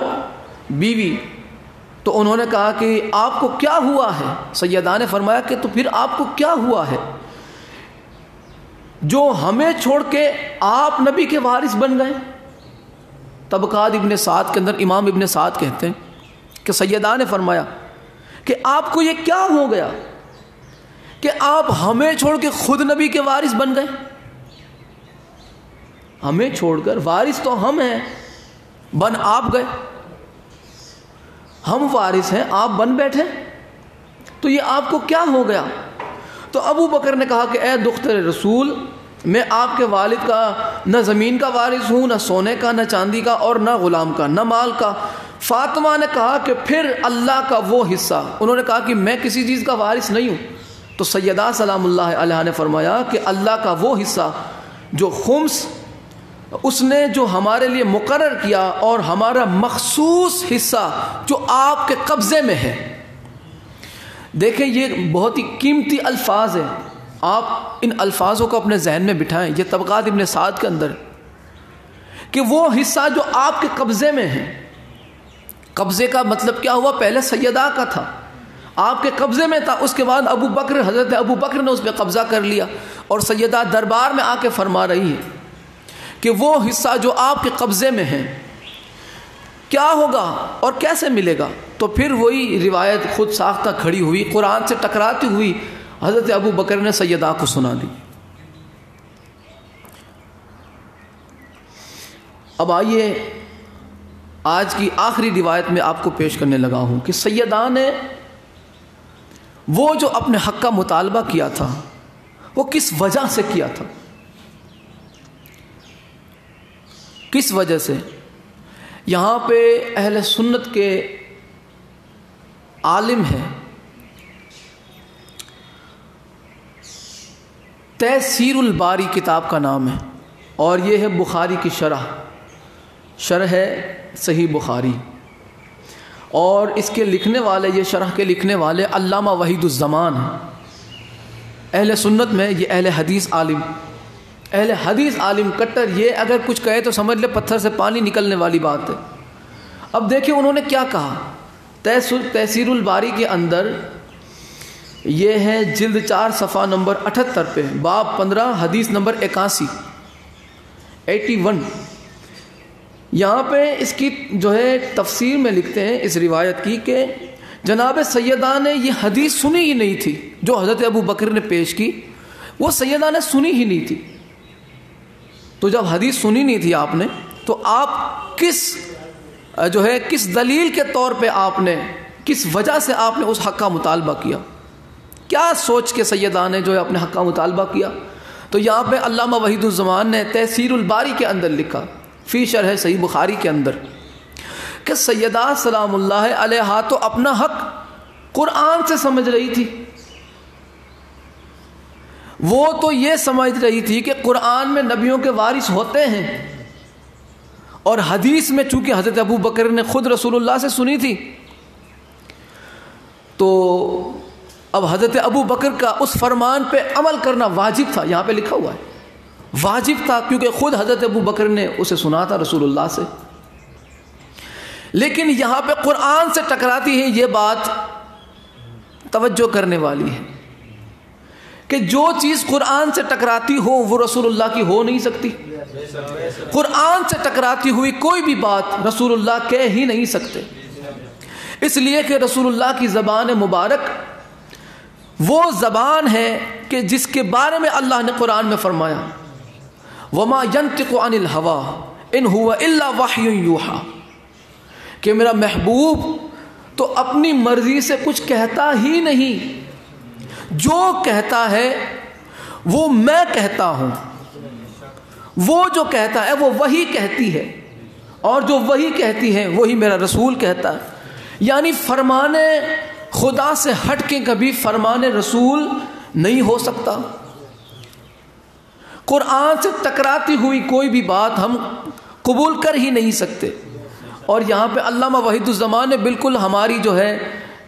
بیوی. تو انہوں نے کہا کہ آپ کو کیا ہوا ہے؟ سیدہ نے فرمایا کہ تو پھر آپ کو کیا ہوا ہے جو ہمیں چھوڑ کے آپ نبی کے وارث بن گئے؟ طبقات ابن سعد کے اندر امام ابن سعد کہتے ہیں کہ سیدہ نے فرمایا کہ آپ کو یہ کیا ہو گیا کہ آپ ہمیں چھوڑ کے خود نبی کے وارث بن گئے؟ ہمیں چھوڑ کر وارث تو ہم ہیں، بن آپ گئے. ہم وارث ہیں، آپ بن بیٹھے، تو یہ آپ کو کیا ہو گیا؟ تو ابو بکر نے کہا کہ اے دختر رسول، میں آپ کے والد کا نہ زمین کا وارث ہوں، نہ سونے کا، نہ چاندی کا، اور نہ غلام کا، نہ مال کا. فاطمہ نے کہا کہ پھر اللہ کا وہ حصہ. انہوں نے کہا کہ میں کسی چیز کا وارث نہیں ہوں. تو سیدہ سلام اللہ علیہا نے فرمایا کہ اللہ کا وہ حصہ جو خمس اس نے جو ہمارے لیے مقرر کیا، اور ہمارا مخصوص حصہ جو آپ کے قبضے میں ہے. دیکھیں یہ بہت ہی قیمتی الفاظ ہیں، آپ ان الفاظوں کو اپنے ذہن میں بٹھائیں. یہ طبقات ابن سعد کے اندر کہ وہ حصہ جو آپ کے قبضے میں ہے. قبضے کا مطلب کیا ہوا؟ پہلے سیدہ کا تھا، آپ کے قبضے میں تھا، اس کے بعد حضرت ابو بکر نے اس پہ قبضہ کر لیا، اور سیدہ دربار میں آ کے فرما رہی ہے کہ وہ حصہ جو آپ کے قبضے میں ہے کیا ہوگا اور کیسے ملے گا؟ تو پھر وہی روایت خود ساختہ کھڑی ہوئی، قرآن سے ٹکراتی ہوئی حضرت ابو بکر نے سیدہ کو سنا دی. اب آئیے آج کی آخری روایت میں آپ کو پیش کرنے لگا ہوں کہ سیدہ نے وہ جو اپنے حق کا مطالبہ کیا تھا وہ کس وجہ سے کیا تھا، کس وجہ سے. یہاں پہ اہل سنت کے عالم ہیں تیسیر الباری کتاب کا نام ہے، اور یہ ہے بخاری کی شرح ہے صحیح بخاری، اور اس کے لکھنے والے، یہ شرح کے لکھنے والے علامہ وحید الزمان ہیں۔ اہل سنت میں یہ اہل حدیث عالم کٹر، یہ اگر کچھ کہے تو سمجھ لے پتھر سے پانی نکلنے والی بات ہے۔ اب دیکھیں انہوں نے کیا کہا تیسیر الباری کے اندر، یہ ہے جلد 4 صفحہ نمبر 78 پہ، باب 15 حدیث نمبر 81 یہاں پہ اس کی جو ہے تفسیر میں لکھتے ہیں اس روایت کی کہ جناب سیدہ نے یہ حدیث سنی ہی نہیں تھی جو حضرت ابو بکر نے پیش کی، وہ سیدہ نے سنی ہی نہیں تھی۔ تو جب حدیث سنی نہیں تھی آپ نے، تو آپ کس دلیل کے طور پہ آپ نے، کس وجہ سے آپ نے اس حق کا مطالبہ کیا، کیا سوچ کے سیدہ نے جو ہے اپنے حق کا مطالبہ کیا؟ تو یہاں پہ علامہ وحید الزمان نے تیسیر الباری کے اندر لکھا، فی شرح صحیح بخاری کے اندر، کہ سیدہ سلام اللہ علیہا تو اپنا حق قرآن سے سمجھ رہی تھی۔ وہ تو یہ سمجھ رہی تھی کہ قرآن میں نبیوں کے وارث ہوتے ہیں، اور حدیث میں چونکہ حضرت ابو بکر نے خود رسول اللہ سے سنی تھی، تو اب حضرت ابو بکر کا اس فرمان پہ عمل کرنا واجب تھا۔ یہاں پہ لکھا ہوا ہے واجب تھا، کیونکہ خود حضرت ابو بکر نے اسے سنا تھا رسول اللہ سے۔ لیکن یہاں پہ قرآن سے ٹکراتی ہے، یہ بات توجہ کرنے والی ہے کہ جو چیز قرآن سے ٹکراتی ہو وہ رسول اللہ کی ہو نہیں سکتی۔ قرآن سے ٹکراتی ہوئی کوئی بھی بات رسول اللہ کہہ ہی نہیں سکتے، اس لیے کہ رسول اللہ کی زبان مبارک وہ زبان ہے کہ جس کے بارے میں اللہ نے قرآن میں فرمایا وَمَا يَنْتِقُ عَنِ الْهَوَىٰ إِنْ هُوَ إِلَّا وَحْيٌ يُوحَىٰ، کہ میرا محبوب تو اپنی مرضی سے کچھ کہتا ہی نہیں، جو کہتا ہے وہ میں کہتا ہوں، وہ جو کہتا ہے وہ وہی کہتی ہے، اور جو وہی کہتی ہے وہی میرا رسول کہتا ہے۔ یعنی فرمان خدا سے ہٹ کے کبھی فرمان رسول نہیں ہو سکتا۔ قرآن سے ٹکراتی ہوئی کوئی بھی بات ہم قبول کر ہی نہیں سکتے۔ اور یہاں پہ علامہ وحید الزمان نے بالکل ہماری جو ہے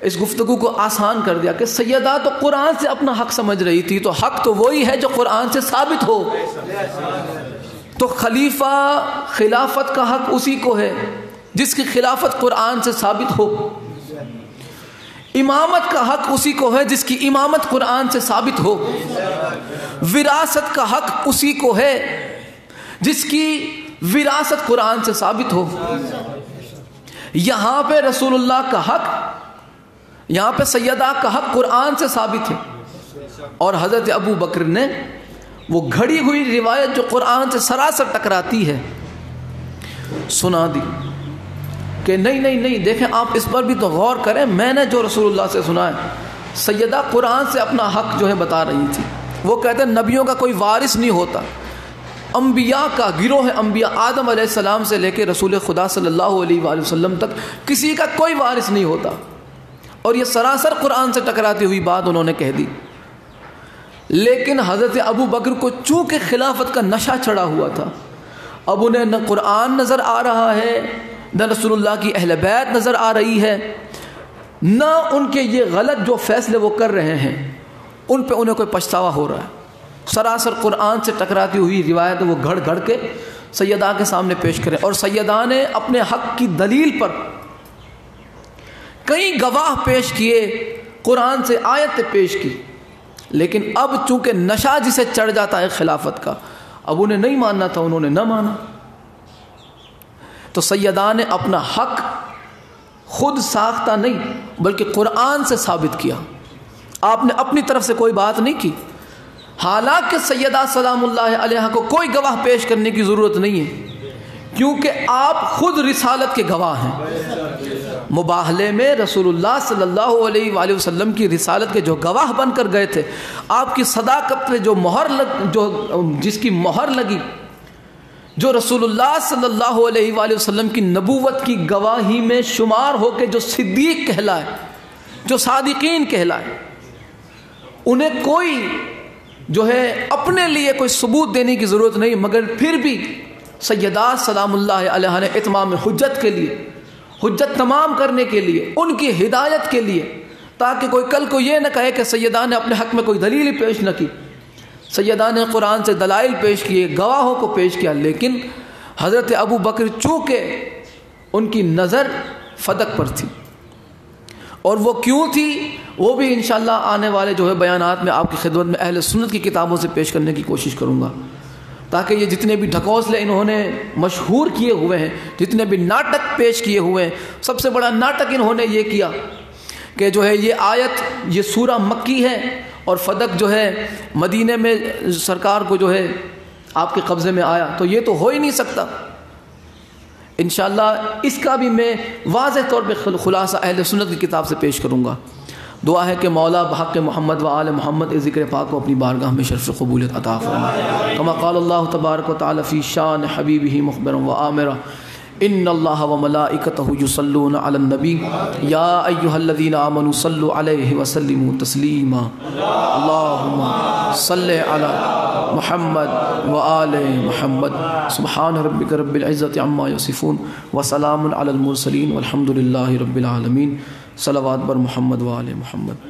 اس گفتگو کو آسان کر دیا کہ سیدہ تو قرآن سے اپنا حق سمجھ رہی تھی، تو حق تو وہی ہے جو قرآن سے ثابت ہو۔ تو خلافت کا حق اسی کو ہے جس کی خلافت قرآن سے ثابت ہو، امامت کا حق اسی کو ہے جس کی امامت قرآن سے ثابت ہو، وراثت کا حق اسی کو ہے جس کی وراثت قرآن سے ثابت ہو۔ یہاں پہ رسول اللہ کا حق، یہاں پہ سیدہ کا حق قرآن سے ثابت ہے، اور حضرت ابو بکر نے وہ گھڑی ہوئی روایت جو قرآن سے سراسر ٹکراتی ہے سنا دی کہ نہیں دیکھیں آپ اس پر بھی تو غور کریں، میں نے جو رسول اللہ سے سنا ہے۔ سیدہ قرآن سے اپنا حق جو ہے بتا رہی تھی، وہ کہتے ہیں نبیوں کا کوئی وارث نہیں ہوتا، انبیاء کا گروہ ہے، انبیاء آدم علیہ السلام سے لے کے رسول خدا صلی اللہ علیہ وآلہ وسلم تک کسی کا کوئی وارث نہیں ہوتا، اور یہ سراسر قرآن سے ٹکراتی ہوئی بات انہوں نے کہہ دی۔ لیکن حضرت ابو بکر کو چونکہ خلافت کا نشہ چڑھا ہوا تھا، اب انہیں نہ قرآن نظر آ رہا ہے، نہ رسول اللہ کی اہل بیت نظر آ رہی ہے، نہ ان کے یہ غلط جو فیصلے وہ کر رہے ہیں ان پہ انہیں کوئی پچھتاوا ہو رہا ہے۔ سراسر قرآن سے ٹکراتی ہوئی روایت وہ گھڑ گھڑ کے سیدہ کے سامنے پیش کریں، اور سیدہ نے اپنے حق کی دلیل پر کئی گواہ پیش کیے، قرآن سے آیتیں پیش کی، لیکن اب چونکہ نشہ جسے چڑھ جاتا ہے خلافت کا، اب انہیں نہیں ماننا تھا، انہوں نے نہ مانا۔ تو سیدہ نے اپنا حق خود ساختہ نہیں بلکہ قرآن سے ثابت کیا، آپ نے اپنی طرف سے کوئی بات نہیں کی، حالانکہ سیدہ سلام اللہ علیہا کو کوئی گواہ پیش کرنے کی ضرورت نہیں ہے، کیونکہ آپ خود رسالت کے گواہ ہیں۔ مباہلے میں رسول اللہ صلی اللہ علیہ وآلہ وسلم کی رسالت کے جو گواہ بن کر گئے تھے، آپ کی صداقت پہ جو جس کی مہر لگی، جو رسول اللہ صلی اللہ علیہ وآلہ وسلم کی نبوت کی گواہی میں شمار ہو کے جو صدیق کہلائے، جو صادقین کہلائے، انہیں کوئی جو ہے اپنے لیے کوئی ثبوت دینے کی ضرورت نہیں، مگر پھر بھی سیدات سلام اللہ علیہ نے اتمام حجت کے لیے، حجت تمام کرنے کے لیے، ان کی ہدایت کے لیے، تاکہ کوئی کل کو یہ نہ کہے کہ سیدہ نے اپنے حق میں کوئی دلیل ہی پیش نہ کی۔ سیدہ نے قرآن سے دلائل پیش کیے، گواہوں کو پیش کیا، لیکن حضرت ابو بکر چونکہ ان کی نظر فدق پر تھی، اور وہ کیوں تھی وہ بھی انشاءاللہ آنے والے جو ہے بیانات میں آپ کی خدمت میں اہل سنت کی کتابوں سے پیش کرنے کی کوشش کروں گا، تاکہ یہ جتنے بھی ڈھکوسلے انہوں نے مشہور کیے ہوئے ہیں، جتنے بھی ناٹک پیش کیے ہوئے ہیں، سب سے بڑا ناٹک انہوں نے یہ کیا کہ جو ہے یہ آیت، یہ سورہ مکی ہے، اور فدق جو ہے مدینے میں سرکار کو جو ہے آپ کے قبضے میں آیا، تو یہ تو ہو ہی نہیں سکتا۔ انشاءاللہ اس کا بھی میں واضح طور پہ خلاصہ اہل سنت کی کتاب سے پیش کروں گا۔ دعا ہے کہ مولا بحق محمد و آل محمد اس ذکر پاک کو اپنی بارگاہ میں شرف قبولیت عطا فرمائے، کما قال اللہ تبارک و تعالی فی شان حبیبہ مخبرا و آمرا ان اللہ و ملائکتہ یصلون علی النبی یا ایہا الذین آمنوا صلوا علیہ وسلموا تسلیما اللہم صلی علی محمد و آل محمد سبحان ربک رب العزت عما یصفون وسلام علی المرسلین والحمد للہ رب العالمین۔ صلوات بر محمد و آل محمد۔